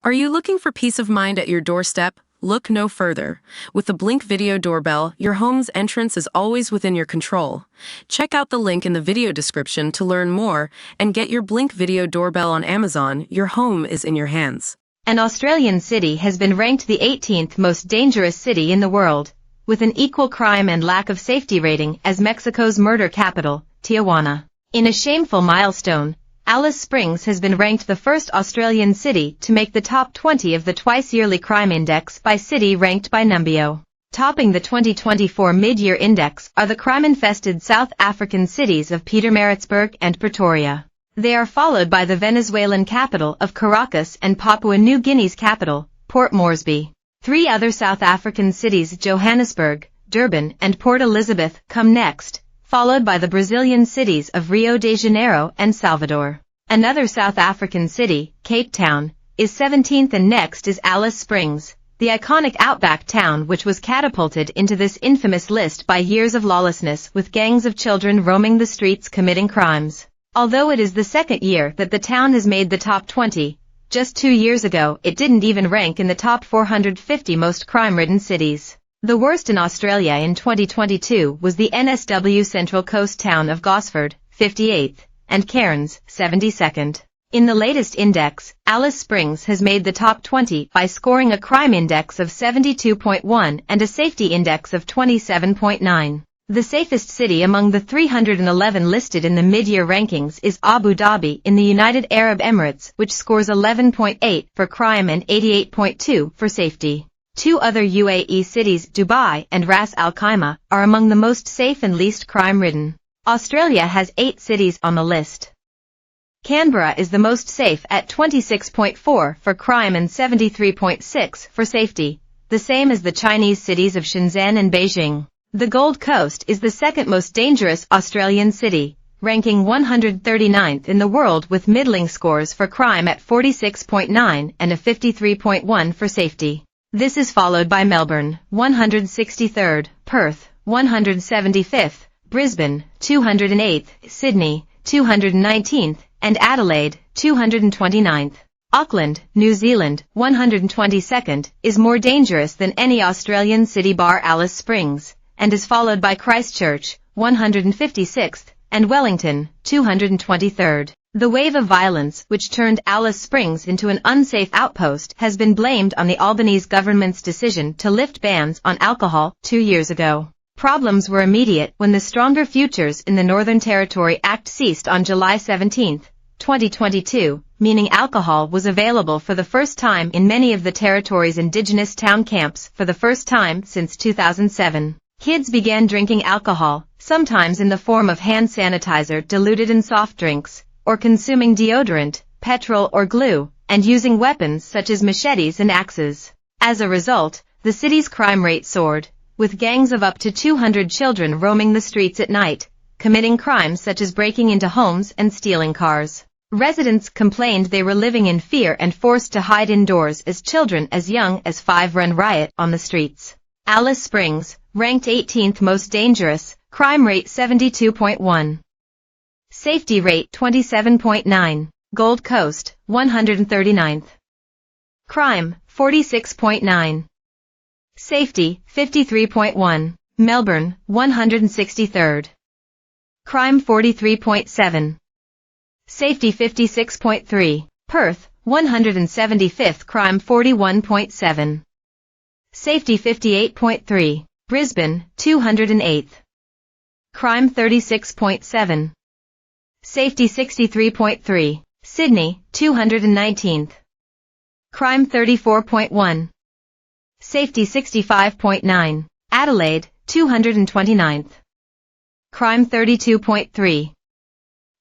Are you looking for peace of mind at your doorstep? Look no further. With the Blink Video Doorbell, your home's entrance is always within your control. Check out the link in the video description to learn more and get your Blink Video Doorbell on Amazon. Your home is in your hands. An Australian city has been ranked the 18th most dangerous city in the world, with an equal crime and lack of safety rating as Mexico's murder capital, Tijuana. In a shameful milestone, Alice Springs has been ranked the first Australian city to make the top 20 of the twice-yearly crime index by city ranked by Numbeo. Topping the 2024 mid-year index are the crime-infested South African cities of Pietermaritzburg and Pretoria. They are followed by the Venezuelan capital of Caracas and Papua New Guinea's capital, Port Moresby. Three other South African cities, Johannesburg, Durban, and Port Elizabeth, come next, followed by the Brazilian cities of Rio de Janeiro and Salvador. Another South African city, Cape Town, is 17th, and next is Alice Springs, the iconic outback town which was catapulted into this infamous list by years of lawlessness with gangs of children roaming the streets committing crimes. Although it is the second year that the town has made the top 20, just 2 years ago it didn't even rank in the top 450 most crime-ridden cities. The worst in Australia in 2022 was the NSW Central Coast town of Gosford, 58th, and Cairns, 72nd. In the latest index, Alice Springs has made the top 20 by scoring a crime index of 72.1 and a safety index of 27.9. The safest city among the 311 listed in the mid-year rankings is Abu Dhabi in the United Arab Emirates, which scores 11.8 for crime and 88.2 for safety. Two other UAE cities, Dubai and Ras Al Khaimah, are among the most safe and least crime-ridden. Australia has 8 cities on the list. Canberra is the most safe at 26.4 for crime and 73.6 for safety, the same as the Chinese cities of Shenzhen and Beijing. The Gold Coast is the second most dangerous Australian city, ranking 139th in the world with middling scores for crime at 46.9 and a 53.1 for safety. This is followed by Melbourne, 163rd, Perth, 175th, Brisbane, 208th, Sydney, 219th, and Adelaide, 229th. Auckland, New Zealand, 122nd, is more dangerous than any Australian city bar Alice Springs, and is followed by Christchurch, 156th, and Wellington, 223rd. The wave of violence which turned Alice Springs into an unsafe outpost has been blamed on the Albanese government's decision to lift bans on alcohol 2 years ago. Problems were immediate when the Stronger Futures in the Northern Territory Act ceased on July 17, 2022, meaning alcohol was available for the first time in many of the territory's indigenous town camps for the first time since 2007. Kids began drinking alcohol, sometimes in the form of hand sanitizer diluted in soft drinks, or consuming deodorant, petrol or glue, and using weapons such as machetes and axes. As a result, the city's crime rate soared, with gangs of up to 200 children roaming the streets at night, committing crimes such as breaking into homes and stealing cars. Residents complained they were living in fear and forced to hide indoors as children as young as 5 ran riot on the streets. Alice Springs, ranked 18th most dangerous, crime rate 72.1. Safety rate 27.9. Gold Coast, 139th. Crime, 46.9. Safety, 53.1. Melbourne, 163rd. Crime, 43.7. Safety, 56.3. Perth, 175th. Crime, 41.7. Safety, 58.3. Brisbane, 208th. Crime, 36.7. Safety, 63.3. Sydney, 219th. Crime, 34.1. Safety, 65.9. Adelaide, 229th. Crime, 32.3.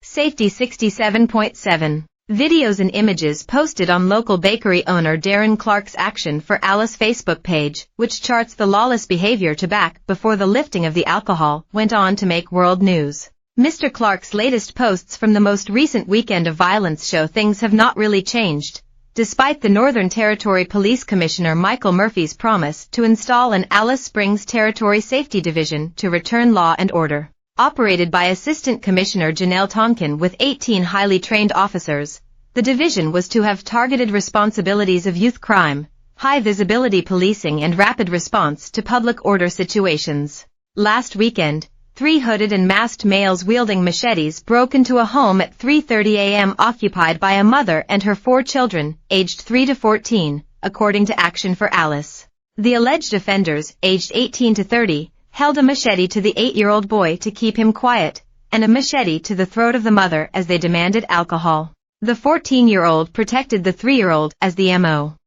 Safety, 67.7. Videos and images posted on local bakery owner Darren Clark's Action for Alice Facebook page, which charts the lawless behavior to back before the lifting of the alcohol, went on to make world news. Mr. Clark's latest posts from the most recent weekend of violence show things have not really changed, despite the Northern Territory Police Commissioner Michael Murphy's promise to install an Alice Springs Territory Safety Division to return law and order. Operated by Assistant Commissioner Janelle Tonkin with 18 highly trained officers, The division was to have targeted responsibilities of youth crime, high visibility policing and rapid response to public order situations. Last weekend, 3 hooded and masked males wielding machetes broke into a home at 3:30 a.m. occupied by a mother and her 4 children, aged 3 to 14, according to Action for Alice. The alleged offenders, aged 18 to 30, held a machete to the 8-year-old boy to keep him quiet, and a machete to the throat of the mother as they demanded alcohol. The 14-year-old protected the 3-year-old as the MO.